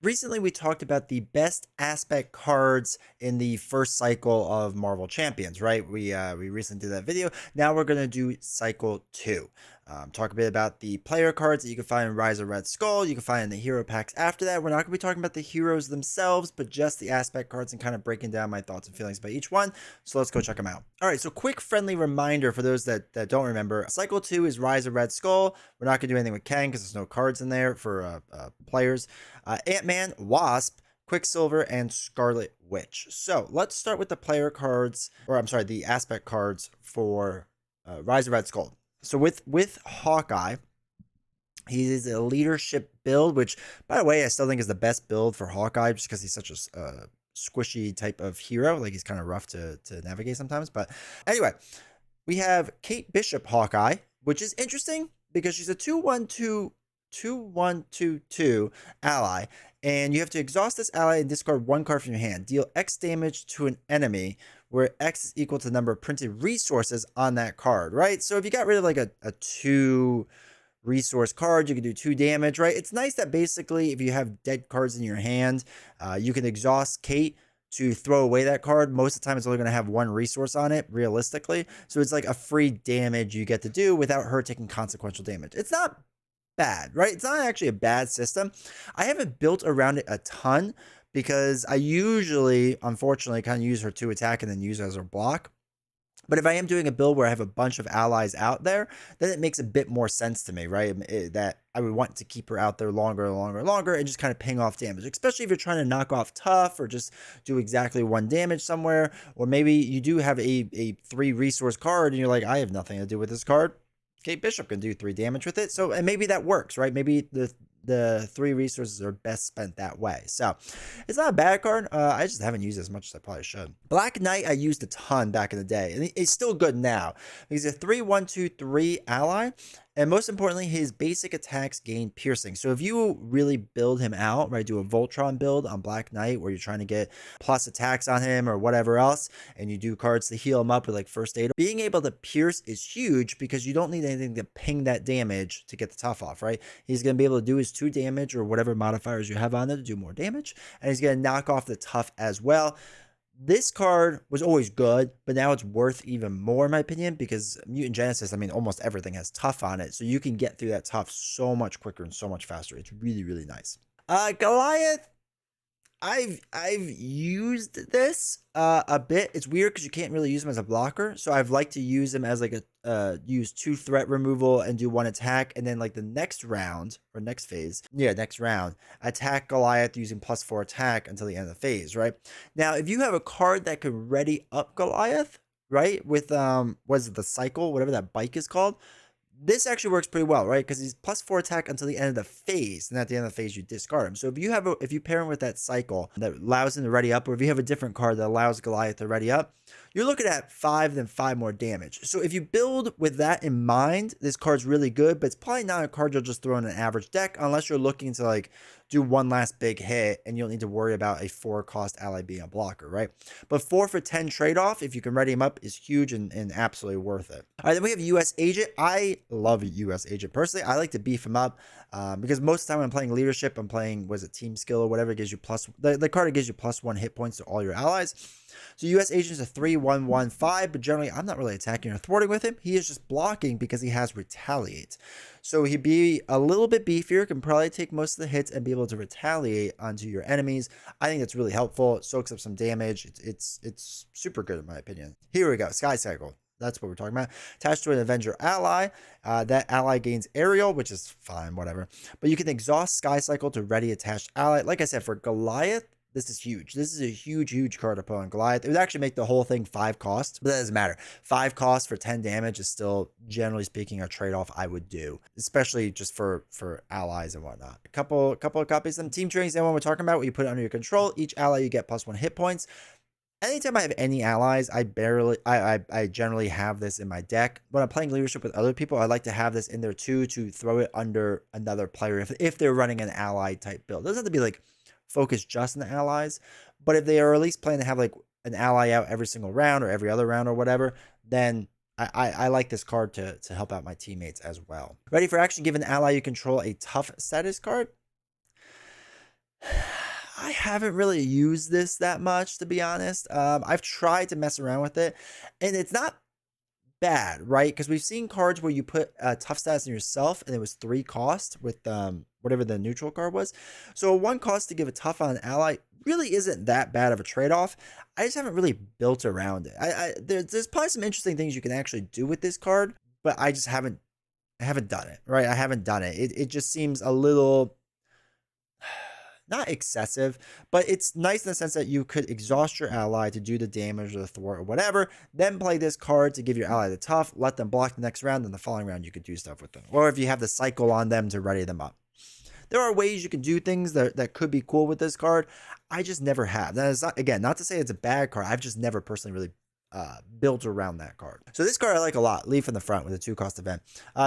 Recently, we talked about the best aspect cards in the first cycle of Marvel Champions, right? We recently did that video. Now we're gonna do cycle 2. Talk a bit about the player cards that you can find in Rise of Red Skull. You can find in the hero packs after that. We're not gonna be talking about the heroes themselves, but just the aspect cards and kind of breaking down my thoughts and feelings about each one. So let's go check them out. All right, so quick friendly reminder for those that don't remember. Cycle 2 is Rise of Red Skull. We're not gonna do anything with Kang because there's no cards in there for players. Ant-Man, Wasp, Quicksilver, and Scarlet Witch. So let's start with the player cards, or I'm sorry, the aspect cards for Rise of Red Skull. So with Hawkeye, he is a leadership build, which, by the way, I still think is the best build for Hawkeye, just because he's such a squishy type of hero. Like, he's kind of rough to navigate sometimes. But anyway, we have Kate Bishop Hawkeye, which is interesting because she's a 2/1/2 ally, and you have to exhaust this ally and discard one card from your hand. Deal X damage to an enemy, where X is equal to the number of printed resources on that card, right? So if you got rid of like a 2 resource card, you can do 2 damage, right? It's nice that basically if you have dead cards in your hand, you can exhaust Kate to throw away that card. Most of the time it's only going to have 1 resource on it, realistically. So it's like a free damage you get to do without her taking consequential damage. It's not bad, right? It's not actually a bad system. I haven't built around it a ton because I usually, unfortunately, kind of use her to attack and then use her as her block. But if I am doing a build where I have a bunch of allies out there, then it makes a bit more sense to me, right? That I would want to keep her out there longer and longer and longer and just kind of ping off damage, especially if you're trying to knock off tough or just do exactly 1 damage somewhere. Or maybe you do have a 3 resource card and you're like, I have nothing to do with this card. Kate Bishop can do 3 damage with it. So, and maybe that works, right? Maybe the 3 resources are best spent that way. So it's not a bad card. I just haven't used it as much as I probably should. Black Knight I used a ton back in the day, and it's still good now. He's a 3/1/2/3 ally, and most importantly, his basic attacks gain piercing. So if you really build him out, right, do a Voltron build on Black Knight where you're trying to get plus attacks on him or whatever else, and you do cards to heal him up with like first aid, being able to pierce is huge because you don't need anything to ping that damage to get the tough off, right? He's going to be able to do his 2 damage or whatever modifiers you have on it to do more damage, and he's going to knock off the tough as well. This card was always good, but now it's worth even more in my opinion because Mutant Genesis, I mean, almost everything has tough on it. So you can get through that tough so much quicker and so much faster. It's really, really nice. Goliath, I've used this a bit. It's weird because you can't really use him as a blocker. So I've liked to use him as like a use 2 threat removal and do 1 attack, and then like the next round or next phase, next round, attack Goliath using +4 attack until the end of the phase, right? Now, if you have a card that could ready up Goliath, right, with what is it, the cycle, whatever that bike is called, this actually works pretty well, right? Because he's +4 attack until the end of the phase, and at the end of the phase you discard him. So if you pair him with that cycle that allows him to ready up, or if you have a different card that allows Goliath to ready up, you're looking at 5, then 5 more damage. So if you build with that in mind, this card's really good, but it's probably not a card you'll just throw in an average deck unless you're looking to like do 1 last big hit and you don't need to worry about a 4 cost ally being a blocker, right? But 4 for 10 trade-off, if you can ready him up, is huge and absolutely worth it. All right, then we have US Agent. I love US Agent personally. I like to beef him up because most of the time when I'm playing leadership, I'm playing, was it team skill or whatever, it gives you the card that gives you +1 hit points to all your allies. So US Agent is a 3/1/1/5, but generally I'm not really attacking or thwarting with him. He is just blocking because he has Retaliate. So he'd be a little bit beefier, can probably take most of the hits and be able to retaliate onto your enemies. I think that's really helpful. It soaks up some damage. It's super good in my opinion. Here we go, Sky Cycle. That's what we're talking about. Attached to an Avenger ally. That ally gains aerial, which is fine, whatever. But you can exhaust Sky Cycle to ready attached ally. Like I said, for Goliath, this is huge. This is a huge, huge card to put on Goliath. It would actually make the whole thing 5 costs, but that doesn't matter. 5 costs for 10 damage is still, generally speaking, a trade-off I would do, especially just for allies and whatnot. A couple of copies of them. Team Training's the one we're talking about, where you put it under your control. Each ally you get +1 hit points. Anytime I have any allies, I generally have this in my deck. When I'm playing leadership with other people, I like to have this in there too, to throw it under another player if they're running an ally type build. It doesn't have to be like focused just on the allies, but if they are at least planning to have like an ally out every single round or every other round or whatever, then I like this card to help out my teammates as well. Ready for action. Give an ally you control a tough status card. I haven't really used this that much, to be honest. I've tried to mess around with it, and it's not bad, right? Because we've seen cards where you put tough stats in yourself, and it was 3 cost with whatever the neutral card was. So 1 cost to give a tough on an ally really isn't that bad of a trade-off. I just haven't really built around it. There's probably some interesting things you can actually do with this card, but I just haven't done it, right? I haven't done it. It just seems a little not excessive, but it's nice in the sense that you could exhaust your ally to do the damage or the thwart or whatever, then play this card to give your ally the tough, let them block the next round, and the following round you could do stuff with them. Or if you have the cycle on them to ready them up. There are ways you can do things that could be cool with this card. I just never have. That is not, again, not to say it's a bad card. I've just never personally really built around that card. So this card I like a lot. Leaf in the front with a 2-cost event.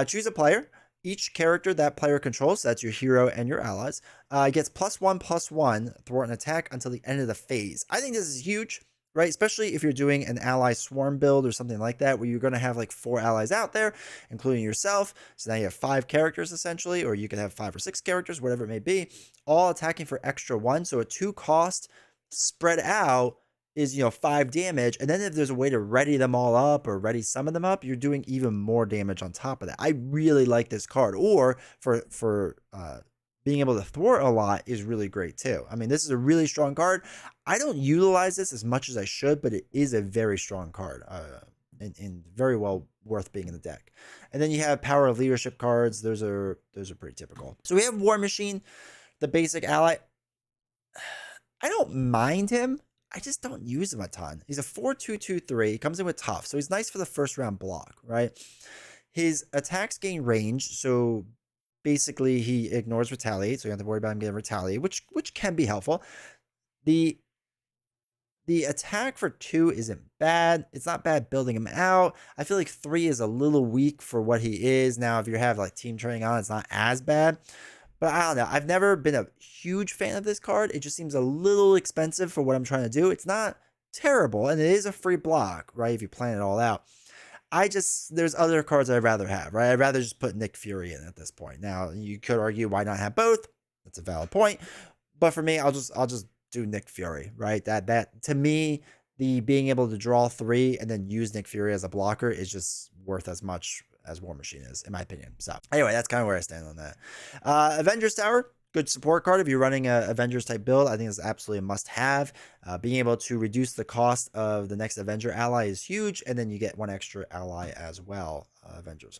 Choose a player. Each character that player controls, so that's your hero and your allies, gets +1/+1 thwart an attack until the end of the phase. I think this is huge, right? Especially if you're doing an ally swarm build or something like that, where you're going to have like 4 allies out there, including yourself. So now you have 5 characters essentially, or you could have 5 or 6 characters, whatever it may be, all attacking for extra 1. So a 2-cost spread out is 5 damage, and then if there's a way to ready them all up or ready some of them up, you're doing even more damage on top of that. I really like this card, or for being able to thwart a lot is really great too. I mean, this is a really strong card. I don't utilize this as much as I should, but it is a very strong card, and very well worth being in the deck. And then you have power of leadership cards. Those are pretty typical. So we have War Machine, the basic ally. I don't mind him. I just don't use him a ton. He's a 4/2/2/3. He comes in with tough, so he's nice for the first round block, right? His attacks gain range, so basically he ignores retaliate, so you don't have to worry about him getting retaliate, which can be helpful. The attack for 2 isn't bad. It's not bad building him out. I feel like 3 is a little weak for what he is. Now, if you have like team training on, it's not as bad. But I don't know. I've never been a huge fan of this card. It just seems a little expensive for what I'm trying to do. It's not terrible, and it is a free block, right, if you plan it all out. There's other cards I'd rather have, right? I'd rather just put Nick Fury in at this point. Now, you could argue why not have both? That's a valid point. But for me, I'll just do Nick Fury, right? That to me, the being able to draw 3 and then use Nick Fury as a blocker is just worth as much as War Machine is, in my opinion. So anyway, that's kind of where I stand on that. Avengers Tower, good support card if you're running a Avengers type build. I think it's absolutely a must have. Being able to reduce the cost of the next Avenger ally is huge, and then you get 1 extra ally as well. Avengers.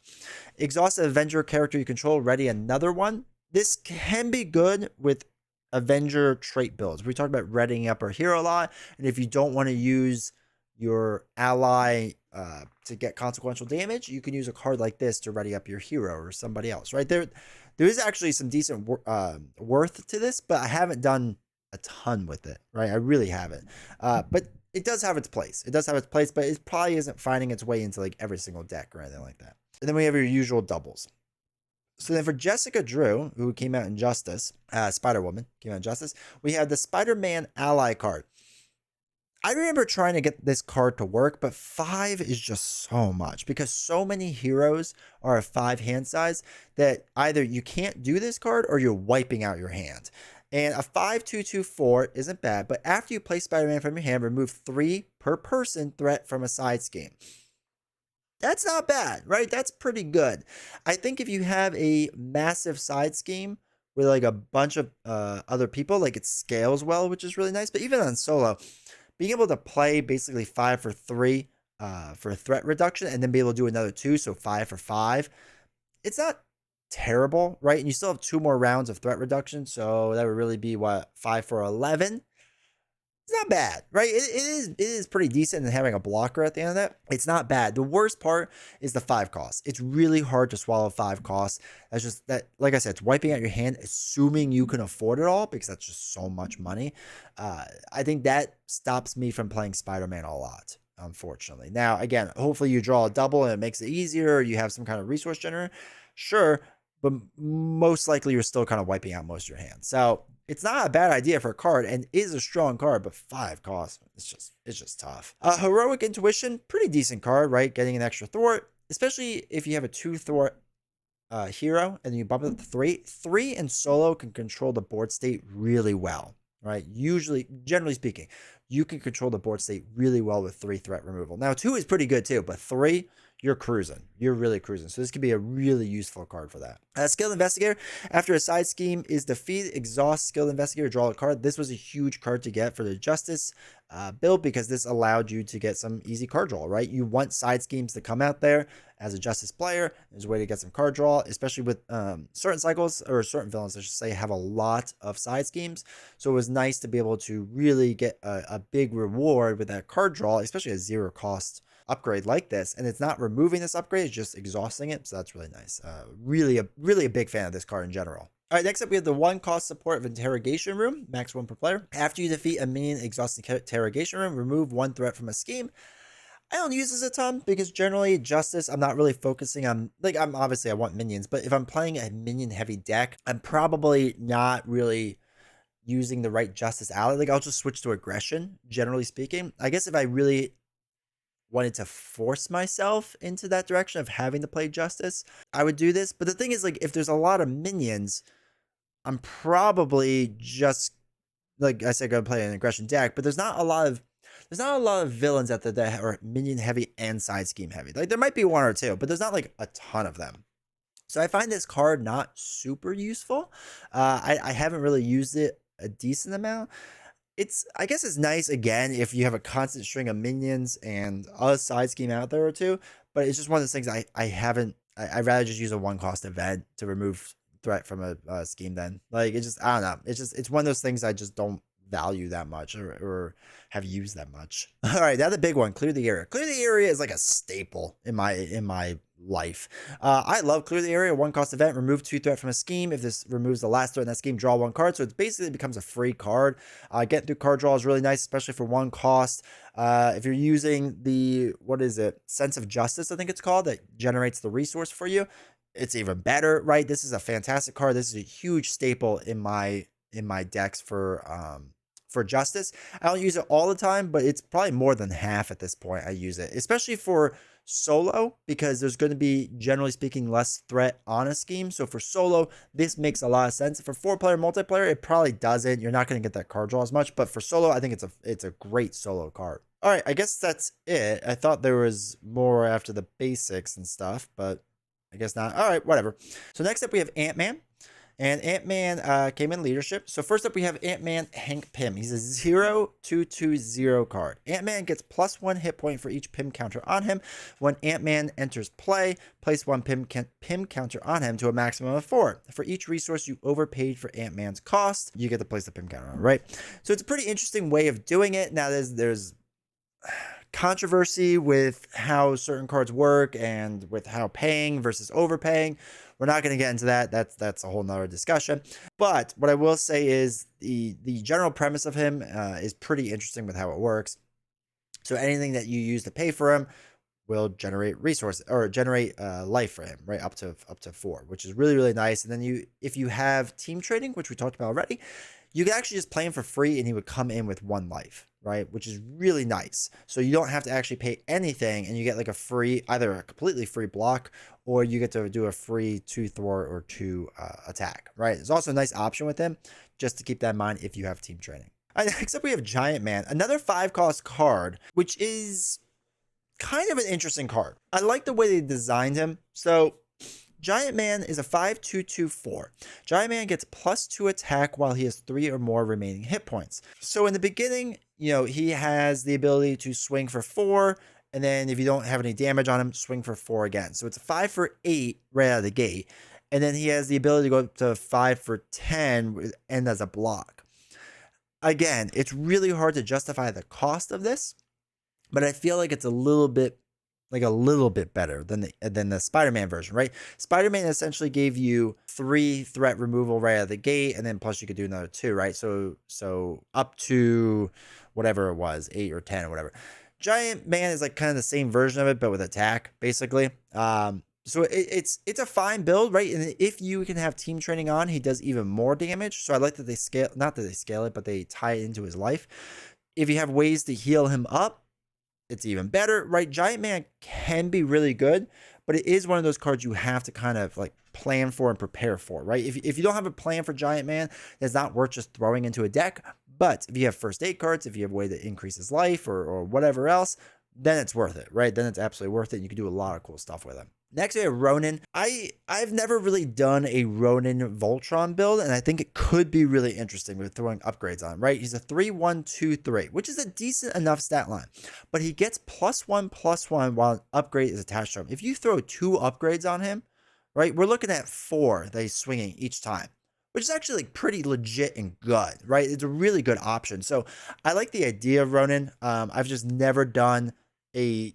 Exhaust an Avenger character you control, ready another one. This can be good with Avenger trait builds. We talked about readying up our hero a lot, and if you don't want to use your ally to get consequential damage, you can use a card like this to ready up your hero or somebody else, right? There is actually some decent worth to this, but I haven't done a ton with it, right? I really haven't. But it does have its place. It does have its place, but it probably isn't finding its way into like every single deck or anything like that. And then we have your usual doubles. So then for Jessica Drew, who came out in Justice, Spider-Woman came out in Justice, we have the Spider-Man ally card. I remember trying to get this card to work, but 5 is just so much because so many heroes are a 5 hand size that either you can't do this card or you're wiping out your hand. And a 5/2/2/4 isn't bad, but after you play Spider-Man from your hand, remove 3 per person threat from a side scheme. That's not bad, right? That's pretty good. I think if you have a massive side scheme with like a bunch of other people, like it scales well, which is really nice. But even on solo, being able to play basically 5 for 3 for threat reduction and then be able to do another 2, so 5 for 5, it's not terrible, right? And you still have 2 more rounds of threat reduction, so that would really be what, 5 for 11. It's not bad, right? It is pretty decent in having a blocker at the end of that. It's not bad. The worst part is the 5 costs. It's really hard to swallow 5 costs. That's just that, like I said, it's wiping out your hand, assuming you can afford it all, because that's just so much money. I think that stops me from playing Spider-Man a lot, unfortunately. Now, again, hopefully you draw a double and it makes it easier, or you have some kind of resource generator. Sure, but most likely you're still kind of wiping out most of your hand. So it's not a bad idea for a card, and is a strong card, but 5 costs. It's just tough. Heroic Intuition, pretty decent card, right? Getting an extra thwart, especially if you have a 2 thwart hero and you bump it up to 3. 3 and solo can control the board state really well, right? Usually, generally speaking, you can control the board state really well with 3 threat removal. Now 2 is pretty good too, but 3, you're cruising. You're really cruising. So this could be a really useful card for that. Skilled Investigator. After a side scheme is defeated, exhaust Skilled Investigator, draw a card. This was a huge card to get for the Justice build because this allowed you to get some easy card draw, right? You want side schemes to come out there as a Justice player. There's a way to get some card draw, especially with certain cycles or certain villains, I should say, have a lot of side schemes. So it was nice to be able to really get a big reward with that card draw, especially a 0 cost upgrade like this, and it's not removing this upgrade, it's just exhausting it, so that's really nice. Really a big fan of this card in general. All right, next up we have the 1 cost support of Interrogation Room, max 1 per player. After you defeat a minion exhausting Interrogation Room, remove 1 threat from a scheme. I don't use this a ton because generally Justice, I'm not really focusing on, like, I want minions, but if I'm playing a minion heavy deck, I'm probably not really using the right Justice ally. Like, I'll just switch to aggression, generally speaking. I guess if I really wanted to force myself into that direction of having to play Justice, I would do this. But the thing is, like, if there's a lot of minions, I'm probably just, like I said, gonna play an aggression deck. But there's not a lot of villains at the deck are minion heavy and side scheme heavy. Like, there might be 1 or 2, but there's not like a ton of them. So I find this card not super useful. I haven't really used it a decent amount. I guess it's nice again if you have a constant string of minions and a side scheme out there or 2, but it's just one of those things I'd rather just use a 1 cost event to remove threat from a scheme then. Like, I don't know. It's one of those things I just don't value that much or have used that much. All right, now the big one, Clear the Area. Clear the Area is like a staple in my life. I love Clear the Area, 1 cost event, remove 2 threat from a scheme. If this removes the last threat in that scheme, draw 1 card. So it basically becomes a free card. Getting through card draw is really nice, especially for 1 cost. If you're using the, Sense of Justice, I think it's called, that generates the resource for you, it's even better, right? This is a fantastic card. This is a huge staple in my decks for Justice. I don't use it all the time, but it's probably more than half at this point I use it, especially for solo, because there's going to be, generally speaking, less threat on a scheme. So for solo, this makes a lot of sense. For 4-player multiplayer, it probably doesn't. You're not going to get that card draw as much, but for solo, I think it's a great solo card. All right, I guess that's it. I thought there was more after the basics and stuff, but I guess not. All right, whatever. So next up we have Ant-Man. And Ant-Man came in leadership. So first up, we have Ant-Man Hank Pym. He's a 0/2/2/0 card. Ant-Man gets +1 hit point for each Pym counter on him. When Ant-Man enters play, place 1 Pym counter on him to a maximum of 4. For each resource you overpaid for Ant-Man's cost, you get to place the Pym counter on, right? So it's a pretty interesting way of doing it. Now, there's controversy with how certain cards work and with how paying versus overpaying. We're not going to get into that. That's a whole nother discussion. But what I will say is the general premise of him is pretty interesting with how it works. So anything that you use to pay for him will generate resources or generate life for him, right? Up to 4, which is really, really nice. And then if you have team trading, which we talked about already, you can actually just play him for free and he would come in with 1 life, right? Which is really nice. So you don't have to actually pay anything and you get like a free, either a completely free block or you get to do a free 2 thwart or 2 attack, right? There's also a nice option with him, just to keep that in mind if you have team training. All right, next up we have Giant Man, another 5 cost card, which is kind of an interesting card. I like the way they designed him. So Giant Man is a 5/2/2/4. Giant Man gets +2 attack while he has 3 or more remaining hit points. So in the beginning, he has the ability to swing for 4, and then if you don't have any damage on him, swing for 4 again. So it's a 5 for 8 right out of the gate. And then he has the ability to go up to 5 for 10 and as a block. Again, it's really hard to justify the cost of this, but I feel like it's a little bit better than the Spider-Man version, right? Spider-Man essentially gave you 3 threat removal right out of the gate, and then plus you could do another 2, right? So up to whatever it was, 8 or 10 or whatever. Giant Man is like kind of the same version of it, but with attack, basically. So it's a fine build, right? And if you can have team training on, he does even more damage. So I like that they not that they scale it, but they tie it into his life. If you have ways to heal him up, it's even better, right? Giant Man can be really good, but it is one of those cards you have to kind of like plan for and prepare for, right? If you don't have a plan for Giant Man, it's not worth just throwing into a deck. But if you have first aid cards, if you have a way that increases life or whatever else, then it's worth it, right? Then it's absolutely worth it. And you can do a lot of cool stuff with him. Next, we have Ronin. I've never really done a Ronin Voltron build, and I think it could be really interesting with throwing upgrades on him, right? He's a 3-1-2-3, which is a decent enough stat line, but he gets +1/+1 while an upgrade is attached to him. If you throw 2 upgrades on him, right, we're looking at 4 that he's swinging each time, which is actually like pretty legit and good, right? It's a really good option. So I like the idea of Ronin. I've just never done a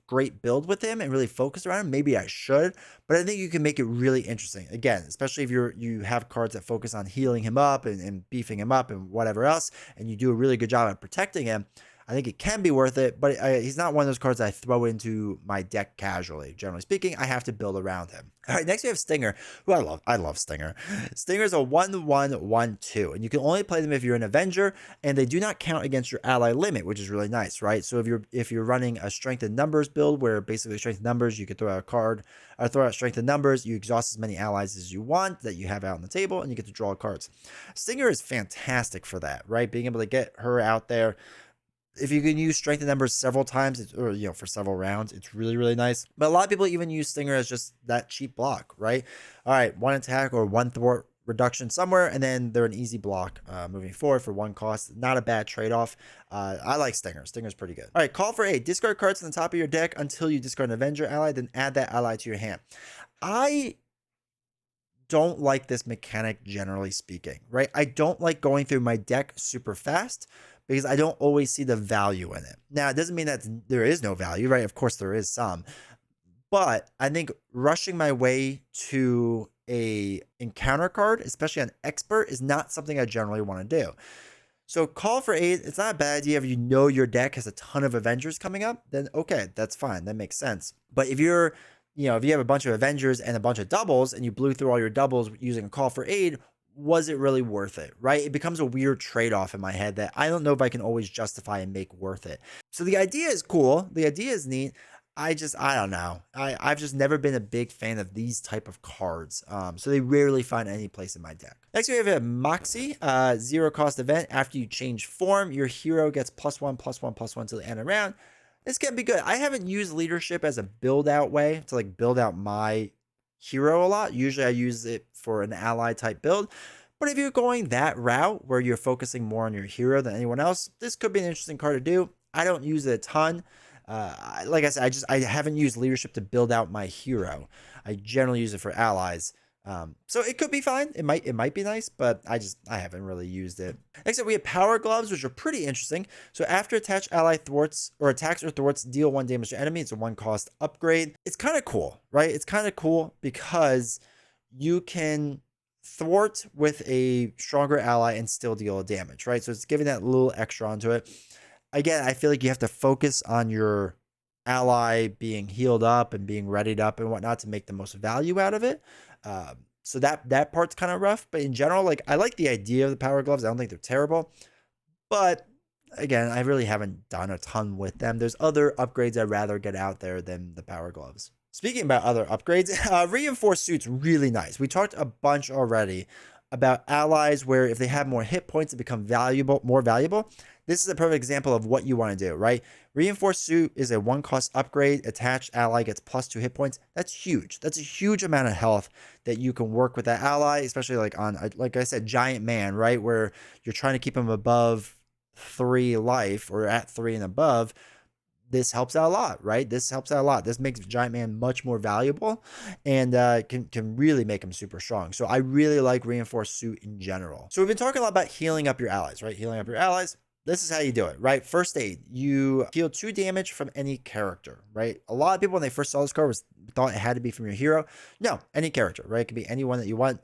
great build with him and really focus around him. Maybe I should, but I think you can make it really interesting. Again, especially if you have cards that focus on healing him up and beefing him up and whatever else, and you do a really good job at protecting him. I think it can be worth it, but he's not one of those cards I throw into my deck casually. Generally speaking, I have to build around him. All right, next we have Stinger, who I love. I love Stinger. Stinger's a 1-1-1-2, and you can only play them if you're an Avenger, and they do not count against your ally limit, which is really nice, right? So if you're running a Strength in Numbers build, where basically Strength in Numbers, you could throw out a card, or throw out Strength in Numbers, you exhaust as many allies as you want that you have out on the table, and you get to draw cards. Stinger is fantastic for that, right? Being able to get her out there. If you can use Strength in Numbers several times, or for several rounds, it's really, really nice. But a lot of people even use Stinger as just that cheap block, right? All right, 1 attack or 1 thwart reduction somewhere, and then they're an easy block moving forward for 1 cost. Not a bad trade-off. I like Stinger. Stinger's pretty good. All right, call for aid. Discard cards on the top of your deck until you discard an Avenger ally, then add that ally to your hand. I don't like this mechanic, generally speaking, right? I don't like going through my deck super fast, because I don't always see the value in it. Now, it doesn't mean that there is no value, right? Of course, there is some. But I think rushing my way to a encounter card, especially on Expert, is not something I generally want to do. So call for aid, it's not a bad idea if you know your deck has a ton of Avengers coming up, then okay, that's fine. That makes sense. But if you're, if you have a bunch of Avengers and a bunch of doubles, and you blew through all your doubles using a call for aid, was it really worth it, right? It becomes a weird trade-off in my head that I don't know if I can always justify and make worth it. So the idea is cool. The idea is neat. I don't know. I've just never been a big fan of these type of cards. So they rarely find any place in my deck. Next, we have a Moxie, 0 cost event. After you change form, your hero gets +1/+1/+1 to the end of the round. This can be good. I haven't used leadership as a build out way to like build out my hero a lot. Usually I use it for an ally type build, but if you're going that route where you're focusing more on your hero than anyone else, this could be an interesting card to do. I don't use it a ton. Like I said, I haven't used leadership to build out my hero. I generally use it for allies. So it could be fine. It might be nice, but I haven't really used it. Next up, we have Power Gloves, which are pretty interesting. So after attached ally thwarts or attacks or thwarts, deal 1 damage to enemy. It's a 1 cost upgrade. It's kind of cool, right? It's kind of cool because you can thwart with a stronger ally and still deal damage, right? So it's giving that little extra onto it. Again, I feel like you have to focus on your ally being healed up and being readied up and whatnot to make the most value out of it. So that part's kind of rough, but in general, like I like the idea of the Power Gloves. I don't think they're terrible, but again, I really haven't done a ton with them. There's other upgrades I'd rather get out there than the Power Gloves. Speaking about other upgrades, Reinforced Suit's really nice. We talked a bunch already about allies where if they have more hit points, it become more valuable. This is a perfect example of what you want to do, right? Reinforced Suit is a 1 cost upgrade. Attached ally gets +2 hit points. That's huge. That's a huge amount of health that you can work with that ally, especially like on, like I said, Giant Man, right? Where you're trying to keep him above 3 life or at 3 and above. This helps out a lot, right? This helps out a lot. This makes Giant Man much more valuable and can really make him super strong. So I really like Reinforced Suit in general. So we've been talking a lot about healing up your allies, right? Healing up your allies. This is how you do it, right? First aid, you heal 2 damage from any character, right? A lot of people when they first saw this card thought it had to be from your hero. No, any character, right? It could be anyone that you want.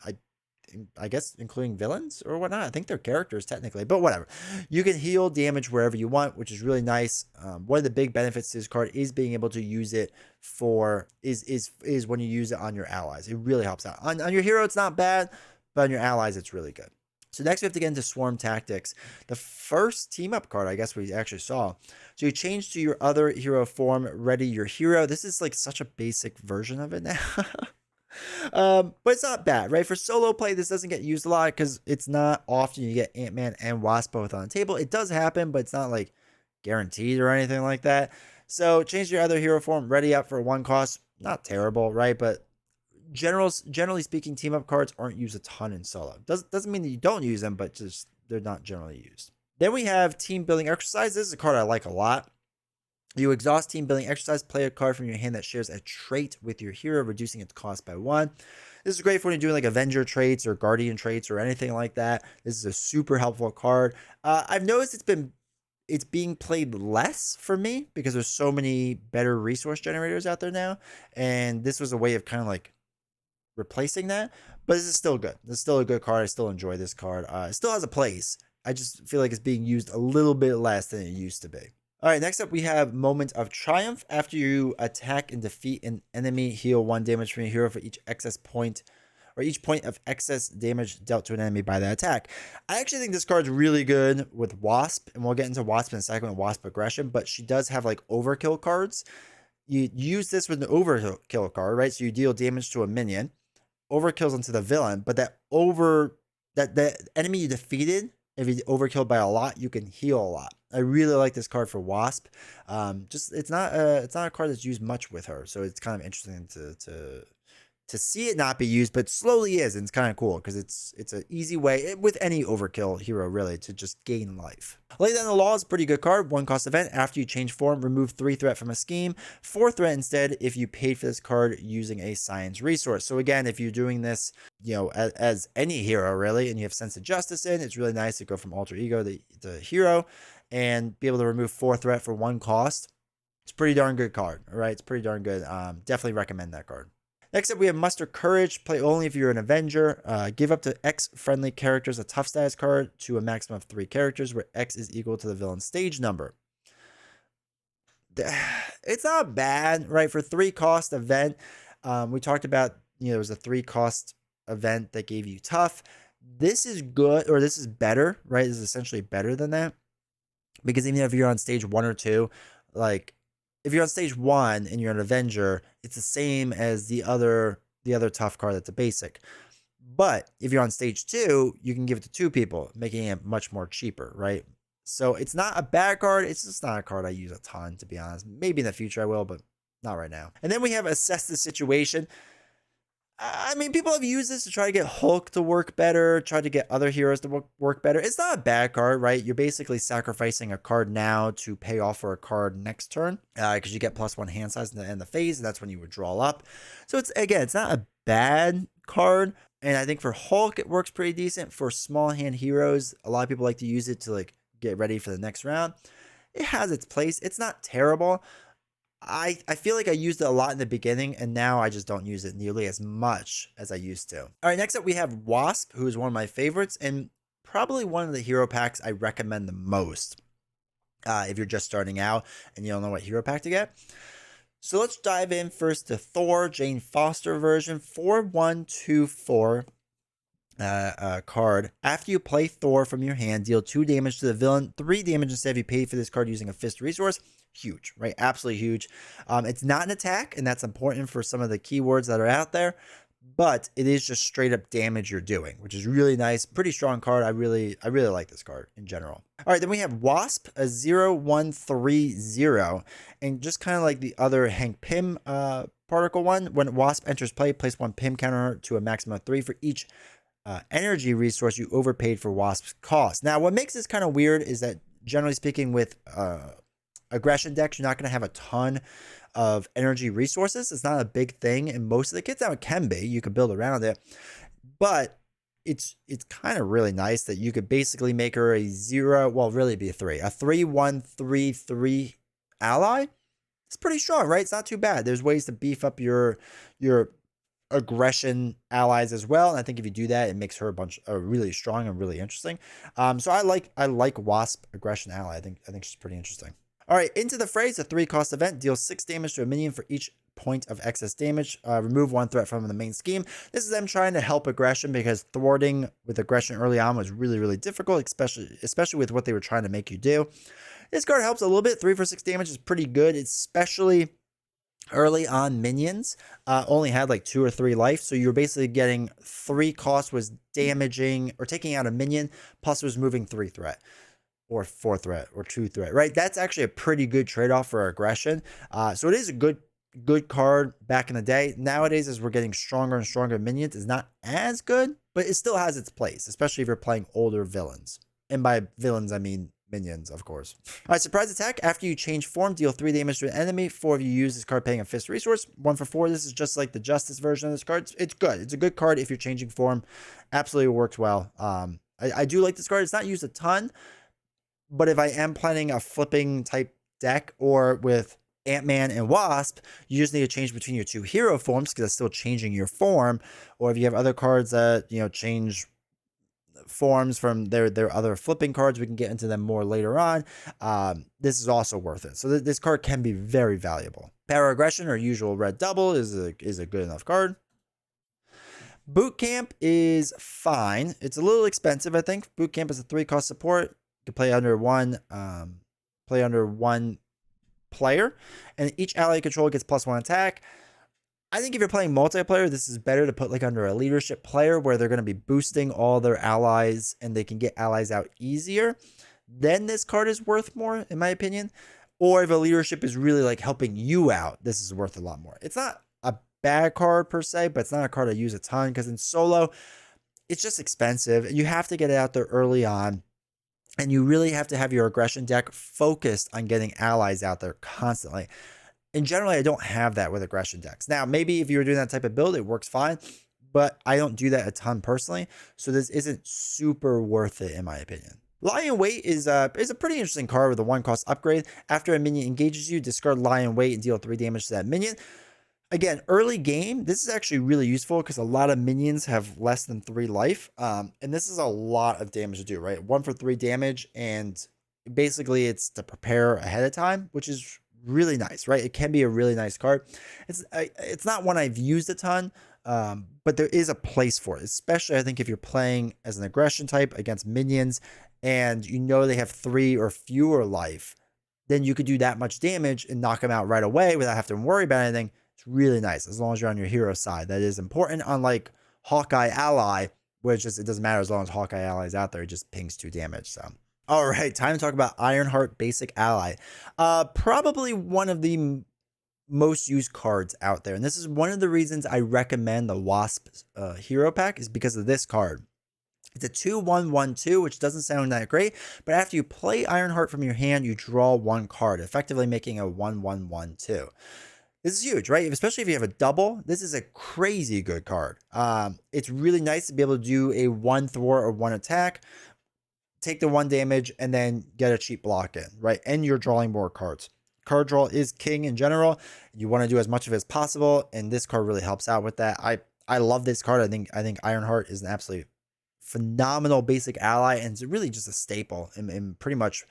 I guess including villains or whatnot. I think they're characters technically, but whatever. You can heal damage wherever you want, which is really nice. One of the big benefits to this card is being able to use it for is when you use it on your allies. It really helps out. On your hero, it's not bad, but on your allies, it's really good. So next we have to get into Swarm Tactics. The first team up card, I guess we actually saw. So you change to your other hero form, ready your hero. This is like such a basic version of it now. But it's not bad, right? For solo play, this doesn't get used a lot because it's not often you get Ant-Man and Wasp both on the table. It does happen, but it's not like guaranteed or anything like that. So change your other hero form, ready up for one cost. Not terrible, right? But generally speaking, team up cards aren't used a ton in solo. Doesn't mean that you don't use them, but just they're not generally used. Then we have team building exercise. This is a card I like a lot. You exhaust team building exercise, play a card from your hand that shares a trait with your hero, reducing its cost by 1. This is great for when you're doing like Avenger traits or Guardian traits or anything like that. This is a super helpful card. I've noticed it's being played less for me because there's so many better resource generators out there now, and this was a way of kind of like replacing that. But this is still good. This is still a good card. I still enjoy this card. It still has a place. I just feel like it's being used a little bit less than it used to be. All right, next up we have Moment of Triumph. After you attack and defeat an enemy, heal 1 damage from your hero for each excess point, or each point of excess damage dealt to an enemy by that attack. I actually think this card's really good with Wasp, and we'll get into Wasp in a second with Wasp aggression, but she does have like overkill cards. You use this with an overkill card, right? So you deal damage to a minion, overkills into the villain, but that the enemy you defeated, if you overkilled by a lot, you can heal a lot. I really like this card for Wasp. Just it's not a card that's used much with her, so it's kind of interesting to see it not be used, but slowly is, and it's kind of cool because it's an easy way with any overkill hero really to just gain life. Lay Down the Law is a pretty good card. 1 cost event. After you change form, remove 3 threat from a scheme, 4 threat instead if you paid for this card using a science resource. So again, if you're doing this, you know, as any hero really, and you have Sense of Justice in, it's really nice to go from alter ego to hero and be able to remove 4 threat for 1 cost. It's a pretty darn good card. All right, it's pretty darn good. Definitely recommend that card. Next up, we have Muster Courage. Play only if you're an Avenger. Give up to X friendly characters a tough status card to a maximum of 3 characters where X is equal to the villain's stage number. It's not bad, right? For 3 cost event, we talked about, you know, there was a 3 cost event that gave you tough. This is good, or this is better, right? This is essentially better than that. Because even if you're on stage 1 or 2, like, if you're on stage 1 and you're an Avenger, it's the same as the other tough card that's a basic. But if you're on stage 2, you can give it to 2 people, making it much more cheaper, right? So it's not a bad card. It's just not a card I use a ton, to be honest. Maybe in the future I will, but not right now. And then we have Assess the Situation. I mean, people have used this to try to get Hulk to work better, try to get other heroes to work better. It's not a bad card, right? You're basically sacrificing a card now to pay off for a card next turn because you get +1 hand size in the end of the phase, and that's when you would draw up. So it's not a bad card, and I think for Hulk it works pretty decent. For small hand heroes, a lot of people like to use it to like get ready for the next round. It has its place. It's not terrible. I feel like I used it a lot in the beginning, and now I just don't use it nearly as much as I used to. All right, next up we have Wasp, who is one of my favorites, and probably one of the hero packs I recommend the most if you're just starting out and you don't know what hero pack to get. So let's dive in first to Thor, Jane Foster version, 4124 card. After you play Thor from your hand, deal 2 damage to the villain, 3 damage instead if you paid for this card using a fist resource. Huge, right? Absolutely huge. It's not an attack, and that's important for some of the keywords that are out there, but it is just straight up damage you're doing, which is really nice. Pretty strong card. I really like this card in general. All right, then we have Wasp, a 0130, and just kind of like the other Hank Pym particle one, when Wasp enters play, place 1 Pym counter to a maximum of 3 for each energy resource you overpaid for Wasp's cost. Now, what makes this kind of weird is that, generally speaking, with aggression decks, you're not going to have a ton of energy resources. It's not a big thing in most of the kits. Now, it can be. You could build around it. But it's kind of really nice that you could basically make her a 0, well, really be a 3. A 3/1/3/3 ally. It's pretty strong, right? It's not too bad. There's ways to beef up your aggression allies as well, and I think if you do that, it makes her really strong and really interesting. So I like Wasp aggression ally. I think she's pretty interesting. All right, Into the Fray, a 3 cost event, deals 6 damage to a minion for each point of excess damage. Remove 1 threat from the main scheme. This is them trying to help aggression because thwarting with aggression early on was really difficult, especially with what they were trying to make you do. This card helps a little bit. 3 for 6 damage is pretty good, especially Early on, minions only had like 2 or 3 life, so you're basically getting 3 cost was damaging or taking out a minion, plus was moving 3 threat or 4 threat or 2 threat, right? That's actually a pretty good trade-off for aggression. So it is a good card back in the day. Nowadays, as we're getting stronger and stronger, minions is not as good, but it still has its place, especially if you're playing older villains. And by villains, I mean minions, of course. All right, surprise attack. After you change form, deal 3 damage to an enemy. 4 of you use this card paying a fixed resource. 1 for 4. This is just like the Justice version of this card. It's good. It's a good card if you're changing form. Absolutely works well. I do like this card. It's not used a ton, but if I am planning a flipping type deck or with Ant-Man and Wasp, you just need to change between your 2 hero forms because it's still changing your form. Or if you have other cards that, change forms from their other flipping cards, we can get into them more later on. This is also worth it. So this card can be very valuable. Power Aggression or usual red double is a good enough card. Boot Camp is fine. It's a little expensive, I think. Boot Camp is a 3 cost support. You can play under one player, and each ally you control gets +1 attack. I think if you're playing multiplayer, this is better to put like under a leadership player where they're going to be boosting all their allies and they can get allies out easier. Then this card is worth more, in my opinion. Or if a leadership is really like helping you out, this is worth a lot more. It's not a bad card per se, but it's not a card I use a ton because in solo, it's just expensive. You have to get it out there early on. And you really have to have your aggression deck focused on getting allies out there constantly. And generally, I don't have that with aggression decks. Now, maybe if you were doing that type of build, it works fine, but I don't do that a ton personally. So this isn't super worth it, in my opinion. Lion Weight is a pretty interesting card with a 1 cost upgrade. After a minion engages you, discard Lion Weight and deal 3 damage to that minion. Again, early game, this is actually really useful because a lot of minions have less than 3 life. And this is a lot of damage to do, right? 1 for 3 damage, and basically it's to prepare ahead of time, which is really nice, right? It can be a really nice card. It's not one I've used a ton, but there is a place for it, especially I think if you're playing as an aggression type against minions and they have 3 or fewer life, then you could do that much damage and knock them out right away without having to worry about anything. It's really nice as long as you're on your hero side. That is important, unlike Hawkeye Ally, which it doesn't matter as long as Hawkeye Ally is out there. It just pings 2 damage. So, all right, time to talk about Ironheart Basic Ally. Probably one of the most used cards out there, and this is one of the reasons I recommend the Wasp hero pack is because of this card. It's a 2/1/1/2, which doesn't sound that great, but after you play Ironheart from your hand, you draw 1 card, effectively making a 1/1/1/2. This is huge, right? Especially if you have a double. This is a crazy good card. It's really nice to be able to do a 1 thwart or 1 attack, take the 1 damage, and then get a cheap block in, right? And you're drawing more cards. Card draw is king in general. You want to do as much of it as possible, and this card really helps out with that. I love this card. I think Ironheart is an absolutely phenomenal basic ally, and it's really just a staple in pretty much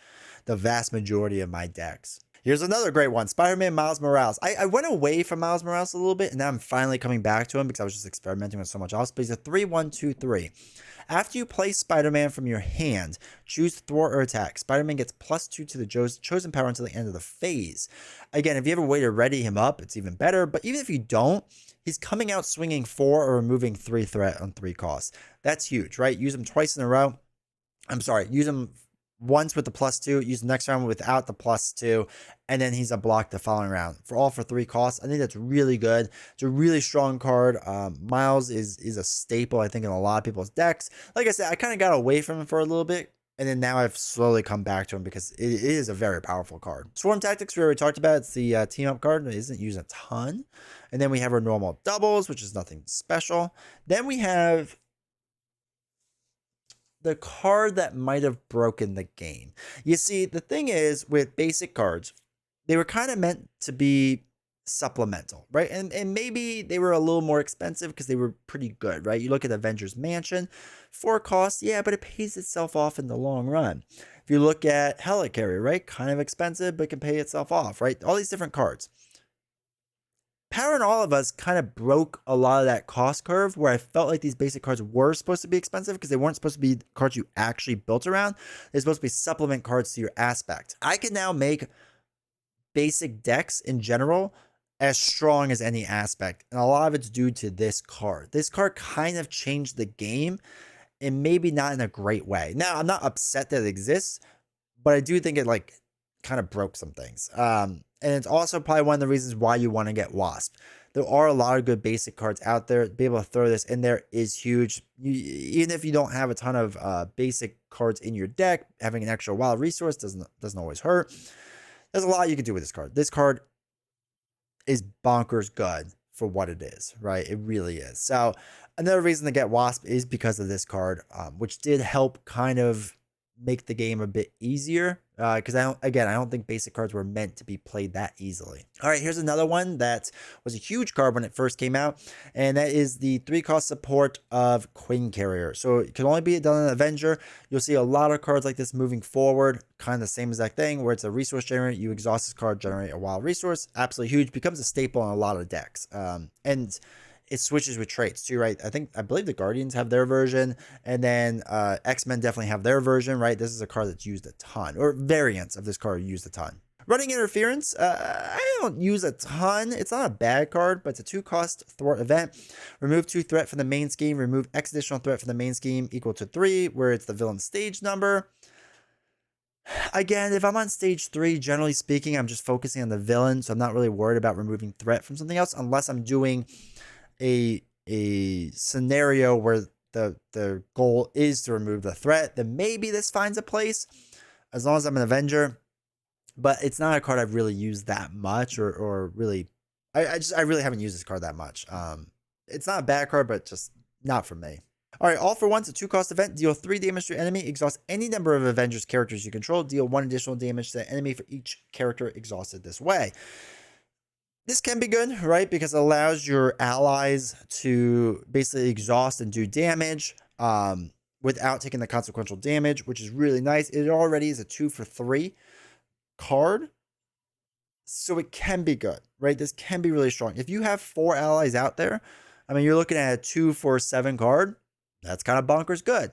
the vast majority of my decks. Here's another great one, Spider-Man Miles Morales. I went away from Miles Morales a little bit, and now I'm finally coming back to him because I was just experimenting with so much else, but he's a 3/1/2/3. After you play Spider-Man from your hand, choose thwart or attack. Spider-Man gets +2 to the chosen power until the end of the phase. Again, if you have a way to ready him up, it's even better, but even if you don't, he's coming out swinging 4 or removing 3 threat on 3 costs. That's huge, right? Use him twice in a row. Use him once with the +2, use the next round without the +2, and then he's a block the following round. For 3 costs, I think that's really good. It's a really strong card. Miles is a staple, I think, in a lot of people's decks. Like I said, I kind of got away from him for a little bit, and then now I've slowly come back to him because it is a very powerful card. Swarm Tactics, we already talked about. It's the team-up card. It isn't used a ton. And then we have our normal doubles, which is nothing special. Then we have the card that might have broken the game. You see, the thing is with basic cards, they were kind of meant to be supplemental, right? And maybe they were a little more expensive because they were pretty good, right? You look at Avengers Mansion, 4 costs, yeah, but it pays itself off in the long run. If you look at Helicarrier, right? Kind of expensive, but can pay itself off, right? All these different cards. Power and All of Us kind of broke a lot of that cost curve where I felt like these basic cards were supposed to be expensive because they weren't supposed to be cards you actually built around. They're supposed to be supplement cards to your aspect. I can now make basic decks in general as strong as any aspect. And a lot of it's due to this card. This card kind of changed the game, and maybe not in a great way. Now, I'm not upset that it exists, but I do think it like kind of broke some things. And it's also probably one of the reasons why you want to get Wasp. There are a lot of good basic cards out there. Be able to throw this in there is huge. Even if you don't have a ton of basic cards in your deck, having an extra wild resource doesn't always hurt. There's a lot you can do with this card. This card is bonkers good for what it is, right? It really is. So another reason to get Wasp is because of this card, which did help kind of make the game a bit easier. Because I don't think basic cards were meant to be played that easily. All right, here's another one that was a huge card when it first came out, and that is the 3-cost support of Queen Carrier. So it can only be done on Avenger. You'll see a lot of cards like this moving forward, kind of the same exact thing, where it's a resource generator. You exhaust this card, generate a wild resource. Absolutely huge. Becomes a staple in a lot of decks. And it switches with traits too, right? I believe the Guardians have their version, and then X-Men definitely have their version, right? This is a card that's used a ton, or variants of this card are used a ton. Running Interference, I don't use a ton. It's not a bad card, but it's a 2-cost thwart event. Remove 2 threat from the main scheme. Remove X additional threat from the main scheme equal to 3, where it's the villain's stage number. Again, if I'm on stage 3, generally speaking, I'm just focusing on the villain, so I'm not really worried about removing threat from something else, unless I'm doing a scenario where the goal is to remove the threat. Then maybe this finds a place, as long as I'm an Avenger. But it's not a card I've really used that much, or really, I really haven't used this card that much. It's not a bad card, but just not for me. All right, All for One's a 2-cost event. Deal 3 damage to your enemy. Exhaust any number of Avengers characters you control. Deal 1 additional damage to the enemy for each character exhausted this way. This can be good, right? Because it allows your allies to basically exhaust and do damage without taking the consequential damage, which is really nice. It already is a 2 for 3 card, so it can be good, right? This can be really strong. If you have 4 allies out there, I mean, you're looking at a 2 for 7 card. That's kind of bonkers good.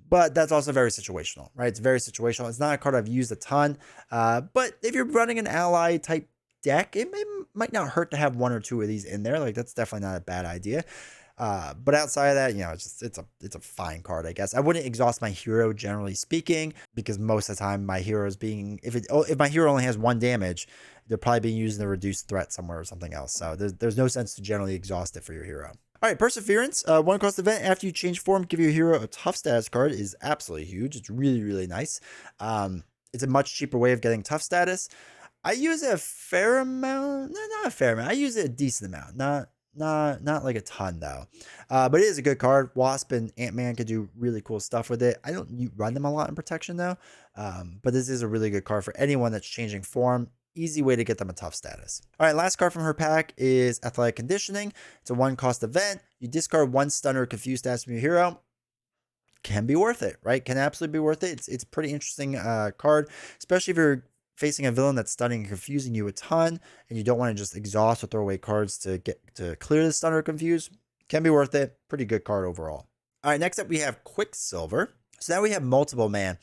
But that's also very situational, right? It's very situational. It's not a card I've used a ton. But if you're running an ally type deck, it might not hurt to have 1 or 2 of these in there. Like, that's definitely not a bad idea. But outside of that, you know, it's a fine card, I guess. I wouldn't exhaust my hero, generally speaking, because most of the time my hero is being, if my hero only has 1 damage, they're probably being used in a reduced threat somewhere or something else. So there's no sense to generally exhaust it for your hero. All right, Perseverance, 1-cost event. After you change form, give your hero a tough status card is absolutely huge. It's really, really nice. It's a much cheaper way of getting tough status. I use it a fair amount. No, not a fair amount. I use it a decent amount. Not like a ton though. But it is a good card. Wasp and Ant-Man could do really cool stuff with it. I don't run them a lot in protection though. But this is a really good card for anyone that's changing form. Easy way to get them a tough status. All right, last card from her pack is Athletic Conditioning. It's a 1-cost event. You discard 1 stun or confuse stats from your hero. Can be worth it, right? Can absolutely be worth it. It's a pretty interesting card, especially if you're facing a villain that's stunning and confusing you a ton, and you don't want to just exhaust or throw away cards to clear the stun or confuse. Can be worth it. Pretty good card overall. All right, next up we have Quicksilver. So now we have Multiple Man,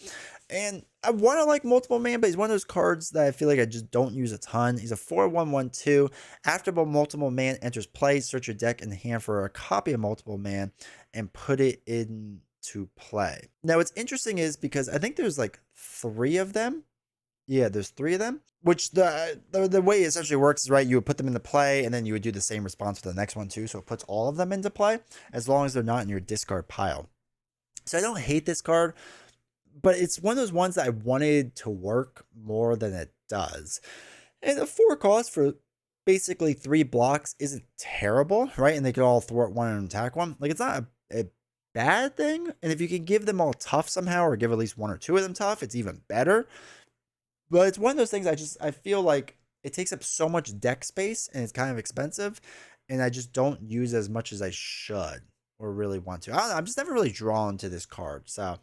and I want to like Multiple Man, but he's one of those cards that I feel like I just don't use a ton. He's a 4/1/1/2. After Multiple Man enters play, search your deck and hand for a copy of Multiple Man and put it into play. Now what's interesting is, because I think there's like 3 of them. Yeah, there's 3 of them, which the way it essentially works is, right, you would put them into play, and then you would do the same response for the next one too, so it puts all of them into play, as long as they're not in your discard pile. So I don't hate this card, but it's one of those ones that I wanted to work more than it does. And the 4 cost for basically 3 blocks isn't terrible, right? And they could all thwart 1 and attack 1. Like, it's not a bad thing, and if you can give them all tough somehow, or give at least 1 or 2 of them tough, it's even better. But it's one of those things I feel like it takes up so much deck space, and it's kind of expensive, and I just don't use as much as I should or really want to. I don't know, I'm just never really drawn to this card. So,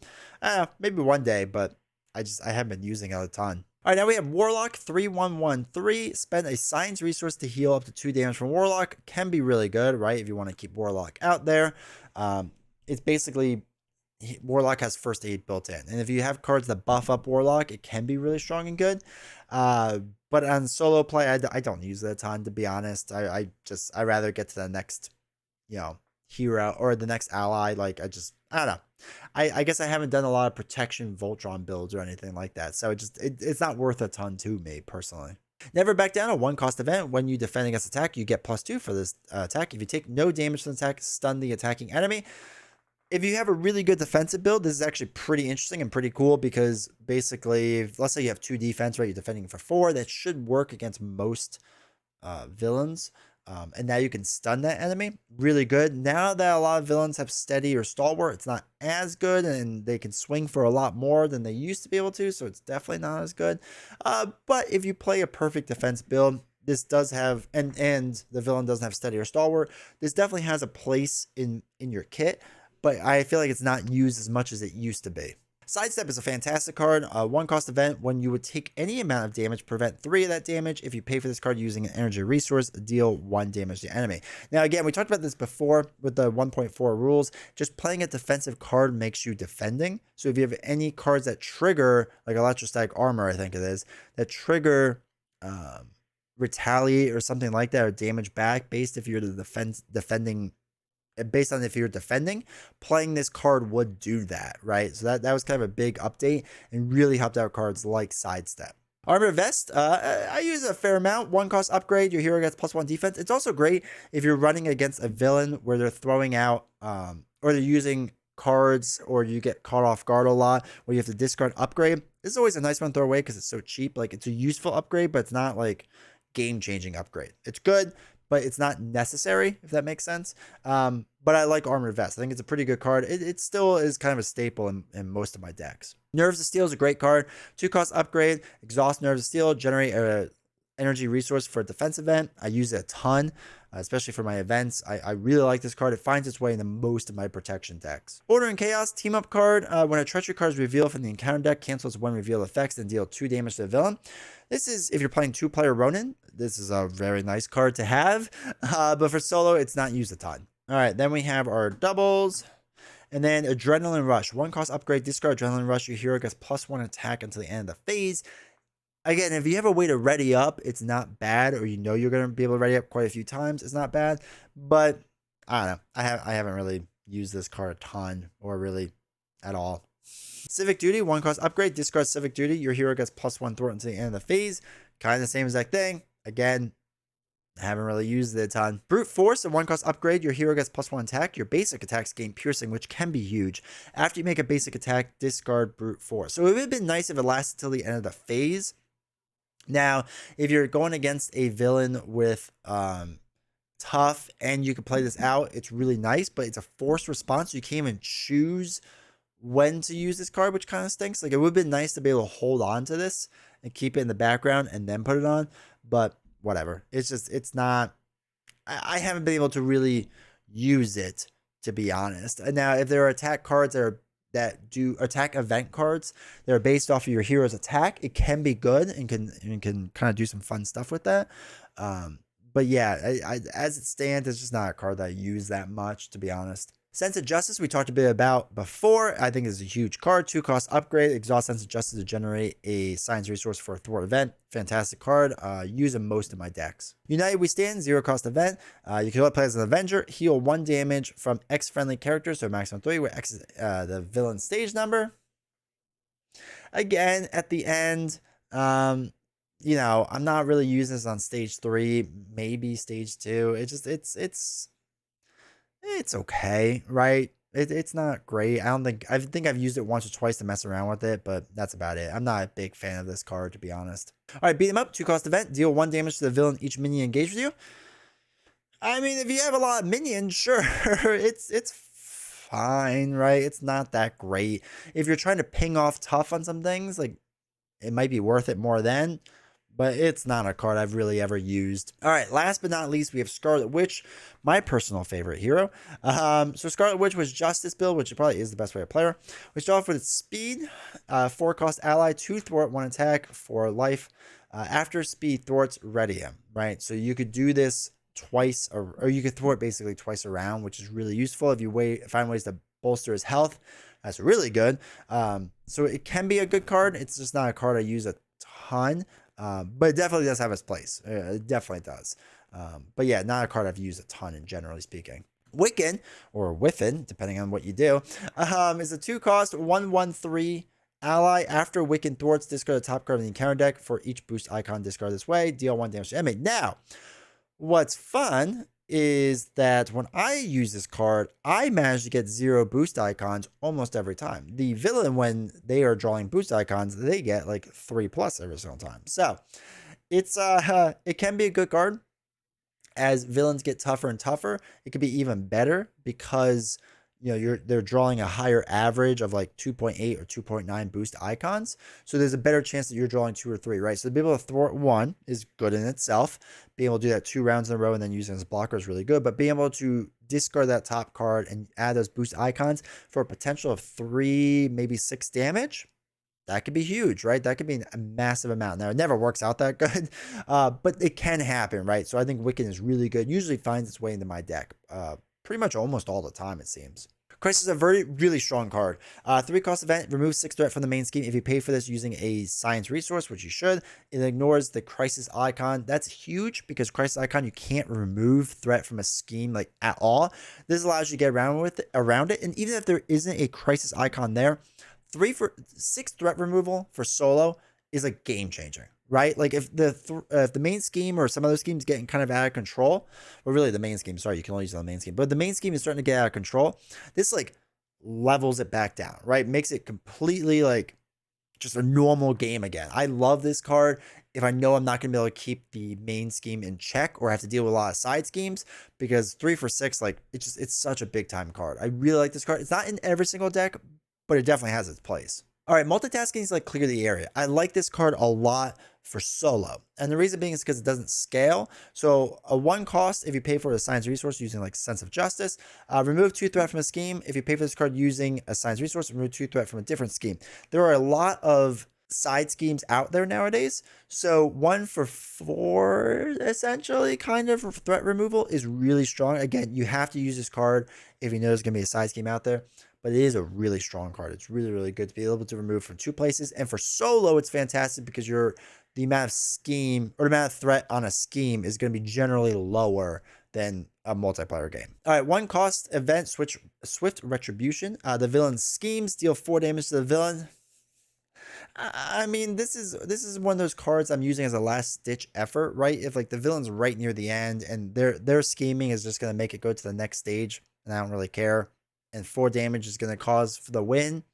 maybe one day, but I haven't been using it a ton. All right, now we have Warlock, 3/1/1/3. Spend a science resource to heal up to 2 damage from Warlock. Can be really good, right? If you want to keep Warlock out there. It's basically, Warlock has first aid built in, and if you have cards that buff up Warlock, it can be really strong and good. But on solo play, I don't use it a ton, to be honest. I rather get to the next, you know, hero or the next ally. Like I don't know. I guess I haven't done a lot of protection Voltron builds or anything like that. So it's not worth a ton to me personally. Never back down, a 1-cost event. When you defend against attack, you get +2 for this attack. If you take no damage from the attack, stun the attacking enemy. If you have a really good defensive build, this is actually pretty interesting and pretty cool because basically, let's say you have 2 defense, right? You're defending for 4. That should work against most villains. And now you can stun that enemy. Really good. Now that a lot of villains have steady or stalwart, it's not as good, and they can swing for a lot more than they used to be able to, so it's definitely not as good. But if you play a perfect defense build, this does have, and the villain doesn't have steady or stalwart, this definitely has a place in your kit, but I feel like it's not used as much as it used to be. Sidestep is a fantastic card. 1-cost event. When you would take any amount of damage, prevent 3 of that damage. If you pay for this card using an energy resource, deal 1 damage to the enemy. Now, again, we talked about this before with the 1.4 rules. Just playing a defensive card makes you defending. So if you have any cards that trigger, like electrostatic armor, I think it is, that trigger retaliate or something like that, or damage back based if you're the defending, based on if you're defending, playing this card would do that, right? So that was kind of a big update and really helped out cards like Sidestep. Armor Vest, I use a fair amount. 1-cost upgrade, your hero gets +1 defense. It's also great if you're running against a villain where they're throwing out, or they're using cards, or you get caught off guard a lot, where you have to discard upgrade. This is always a nice one to throw away because it's so cheap. Like, it's a useful upgrade, but it's not like game-changing upgrade. It's good, but it's not necessary, if that makes sense. But I like Armored Vest. I think it's a pretty good card. It still is kind of a staple in most of my decks. Nerves of Steel is a great card. 2-cost upgrade, exhaust Nerves of Steel, generate a energy resource for a defense event. I use it a ton, especially for my events. I really like this card. It finds its way into most of my protection decks. Order and Chaos, team up card. When a treachery card is revealed from the encounter deck, cancels 1 reveal effects and deal 2 damage to the villain. This is if you're playing 2-player Ronin. This is a very nice card to have, but for solo, it's not used a ton. All right, then we have our doubles. And then Adrenaline Rush. 1-cost upgrade, discard Adrenaline Rush. Your hero gets +1 attack until the end of the phase. Again, if you have a way to ready up, it's not bad, or you know you're going to be able to ready up quite a few times, it's not bad. But I don't know. I haven't really used this card a ton, or really at all. Civic Duty, 1-cost upgrade, discard Civic Duty. Your hero gets +1 thwart until the end of the phase. Kind of the same exact thing. Again, I haven't really used it a ton. Brute Force, a 1-cost upgrade. Your hero gets +1 attack. Your basic attacks gain piercing, which can be huge. After you make a basic attack, discard Brute Force. So it would have been nice if it lasted till the end of the phase. Now, if you're going against a villain with tough and you can play this out, it's really nice, but it's a forced response. So you can't even choose when to use this card, which kind of stinks. Like, it would have been nice to be able to hold on to this and keep it in the background and then put it on, but whatever. It's not, I haven't been able to really use it, to be honest. And now, if there are attack cards that do attack event cards that are based off of your hero's attack, it can be good and can kind of do some fun stuff with that. But yeah, as it stands, it's just not a card that I use that much, to be honest. Sense of Justice, we talked a bit about before. I think is a huge card. 2-cost upgrade, exhaust Sense of Justice to generate a science resource for a thwart event. Fantastic card. Use in most of my decks. United We Stand, 0-cost event. You can play as an Avenger. Heal 1 damage from X friendly characters, so maximum 3, where X is the villain stage number. Again, at the end, you know, I'm not really using this on stage 3, maybe stage 2. It's okay, right? It's not great. I think I've used it once or twice to mess around with it, but that's about it. I'm not a big fan of this card, to be honest. All right, Beat 'em Up, 2-cost event. Deal 1 damage to the villain each minion engaged with you. I mean, if you have a lot of minions, sure, it's fine, right? It's not that great. If you're trying to ping off tough on some things, like, it might be worth it more then, but it's not a card I've really ever used. All right, last but not least, we have Scarlet Witch, my personal favorite hero. So Scarlet Witch was Justice build, which probably is the best way to play her. We start off with its speed, 4-cost ally, 2 thwart, 1 attack, 4 life. After speed thwarts, ready him, right? So you could do this twice, or you could thwart basically twice around, which is really useful if you find ways to bolster his health. That's really good. So it can be a good card. It's just not a card I use a ton. But it definitely does have its place. It definitely does. But yeah, not a card I've used a ton in, generally speaking. Wiccan, or Whiffin, depending on what you do, is a 2-cost 1/1/3 ally. After Wiccan thwarts, discard the top card of the encounter deck. For each boost icon discard this way, deal 1 damage to enemy. Now, what's fun is that when I use this card, I manage to get 0 boost icons almost every time. The villain, when they are drawing boost icons, they get like 3+ every single time. So it's it can be a good card. As villains get tougher and tougher, it could be even better because they're drawing a higher average of like 2.8 or 2.9 boost icons. So there's a better chance that you're drawing 2 or 3, right? So to be able to thwart 1 is good in itself. Being able to do that 2 rounds in a row and then using it as a blocker is really good. But being able to discard that top card and add those boost icons for a potential of 3, maybe 6 damage, that could be huge, right? That could be a massive amount. Now, it never works out that good, but it can happen, right? So I think Wiccan is really good. Usually finds its way into my deck pretty much almost all the time, it seems. Crisis is a really strong card. 3-cost event, remove 6 threat from the main scheme. If you pay for this using a science resource, which you should, it ignores the crisis icon. That's huge because crisis icon, you can't remove threat from a scheme like at all. This allows you to get around it. And even if there isn't a crisis icon there, 6 threat removal for solo is a game changer, right? Like if the main scheme or some other schemes getting kind of out of control, or really the main scheme, sorry, you can only use it on the main scheme, but the main scheme is starting to get out of control. This like levels it back down, right? Makes it completely like just a normal game again. I love this card. If I know I'm not going to be able to keep the main scheme in check or have to deal with a lot of side schemes, because 3 for 6, like it's such a big time card. I really like this card. It's not in every single deck, but it definitely has its place. All right, multitasking is like clear the area. I like this card a lot for solo. And the reason being is because it doesn't scale. So a 1-cost, if you pay for a science resource using like Sense of Justice, remove 2 threat from a scheme. If you pay for this card using a science resource, remove 2 threat from a different scheme. There are a lot of side schemes out there nowadays. So 1 for 4, essentially, kind of threat removal is really strong. Again, you have to use this card if you know there's going to be a side scheme out there. But it is a really strong card. It's really, really good to be able to remove from 2 places. And for solo, it's fantastic because the amount of scheme or the amount of threat on a scheme is going to be generally lower than a multiplayer game. All right, 1-cost event, Swift Retribution. The villain's schemes deal 4 damage to the villain. I mean, this is one of those cards I'm using as a last ditch effort, right? If like the villain's right near the end and their scheming is just going to make it go to the next stage, and I don't really care, and 4 damage is going to cause for the win,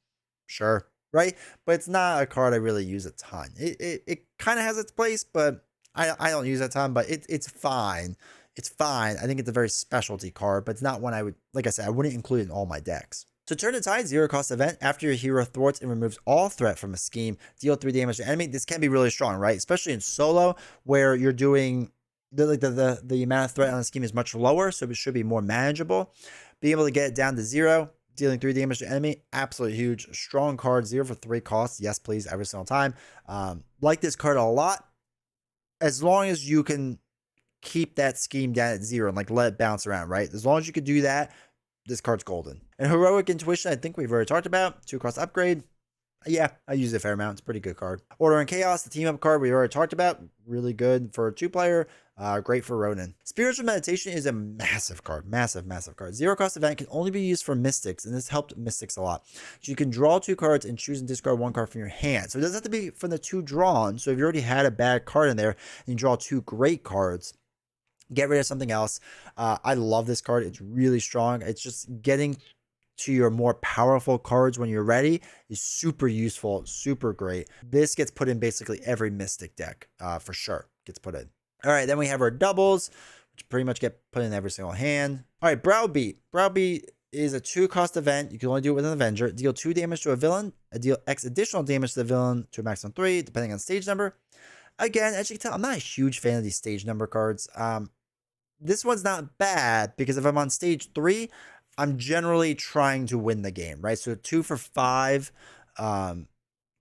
sure, right? But it's not a card I really use a ton. It kind of has its place, but I don't use it a ton, but it's fine. It's fine. I think it's a very specialty card, but it's not one I would, like I said, I wouldn't include in all my decks. So Turn the Tide, 0-cost event. After your hero thwarts and removes all threat from a scheme, deal 3 damage to enemy. This can be really strong, right? Especially in solo, where you're doing the amount of threat on the scheme is much lower, so it should be more manageable. Being able to get it down to 0, dealing 3 damage to enemy, absolutely huge. Strong card, 0 for 3 costs. Yes, please, every single time. Like this card a lot, as long as you can keep that scheme down at 0 and like let it bounce around, right? As long as you can do that, this card's golden. And Heroic Intuition, I think we've already talked about. 2-cost upgrade. Yeah, I use it a fair amount. It's a pretty good card. Order and Chaos, the team up card we already talked about. Really good for a 2-player. Great for Ronin. Spiritual Meditation is a massive card. Massive, massive card. 0-cost event can only be used for Mystics, and this helped Mystics a lot. So you can draw 2 cards and choose and discard 1 card from your hand. So it doesn't have to be from the 2 drawn. So if you already had a bad card in there and you draw 2 great cards, get rid of something else. I love this card. It's really strong. It's just getting to your more powerful cards when you're ready is super useful, super great. This gets put in basically every Mystic deck, for sure. Gets put in. All right, then we have our doubles, which pretty much get put in every single hand. All right, Browbeat. Browbeat is a 2-cost event. You can only do it with an Avenger. Deal 2 damage to a villain. Deal X additional damage to the villain to a maximum 3, depending on stage number. Again, as you can tell, I'm not a huge fan of these stage number cards. This one's not bad because if I'm on stage 3, I'm generally trying to win the game, right? So 2 for 5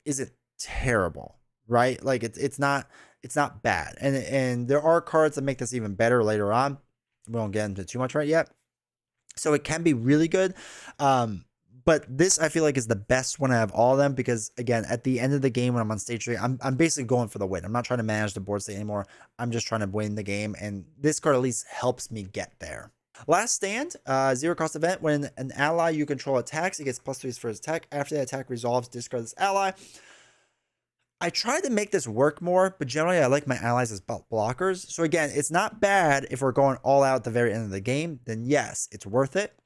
isn't terrible, right? Like it's not bad. And there are cards that make this even better later on. We won't get into too much right yet. So it can be really good. But this I feel like is the best when I have all of them, because again, at the end of the game when I'm on stage 3, I'm basically going for the win. I'm not trying to manage the board state anymore. I'm just trying to win the game, and this card at least helps me get there. Last Stand, 0 cost event. When an ally you control attacks, it gets +3 for his attack. After the attack resolves, discard this ally. I tried to make this work more, but generally I like my allies as blockers. So again, it's not bad if we're going all out at the very end of the game. Then yes, it's worth it.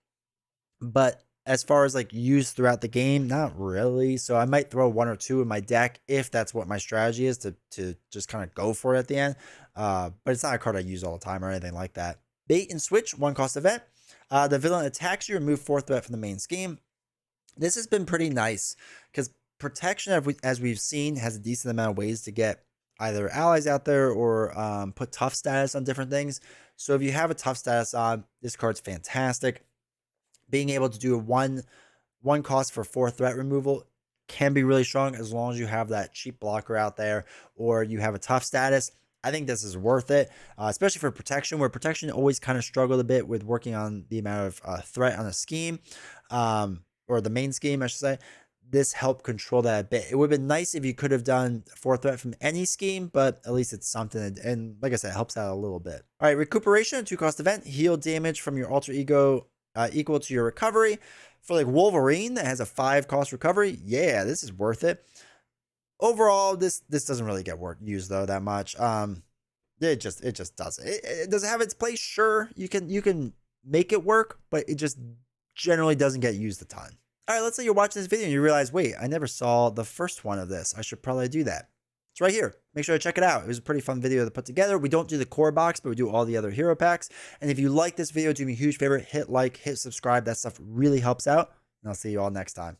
But as far as like use throughout the game, not really. So I might throw 1 or 2 in my deck if that's what my strategy is, to just kind of go for it at the end. But it's not a card I use all the time or anything like that. Bait and Switch, 1 cost event. The villain attacks you, remove 4 threat from the main scheme. This has been pretty nice because protection, as we've seen, has a decent amount of ways to get either allies out there or put tough status on different things. So if you have a tough status on, this card's fantastic. Being able to do a one cost for 4 threat removal can be really strong as long as you have that cheap blocker out there or you have a tough status. I think this is worth it, especially for protection, where protection always kind of struggled a bit with working on the amount of threat on a scheme, or the main scheme, I should say. This helped control that a bit. It would have been nice if you could have done 4 threat from any scheme, but at least it's something. And like I said, it helps out a little bit. All right, Recuperation, 2 cost event. Heal damage from your alter ego equal to your recovery. For like Wolverine that has a 5 cost recovery, yeah, this is worth it. Overall, this doesn't really get used though that much. It just doesn't. It does have its place, sure. You can make it work, but it just generally doesn't get used a ton. All right, let's say you're watching this video and you realize, wait, I never saw the first one of this. I should probably do that. It's right here. Make sure to check it out. It was a pretty fun video to put together. We don't do the core box, but we do all the other hero packs. And if you like this video, do me a huge favor, hit like, hit subscribe. That stuff really helps out. And I'll see you all next time.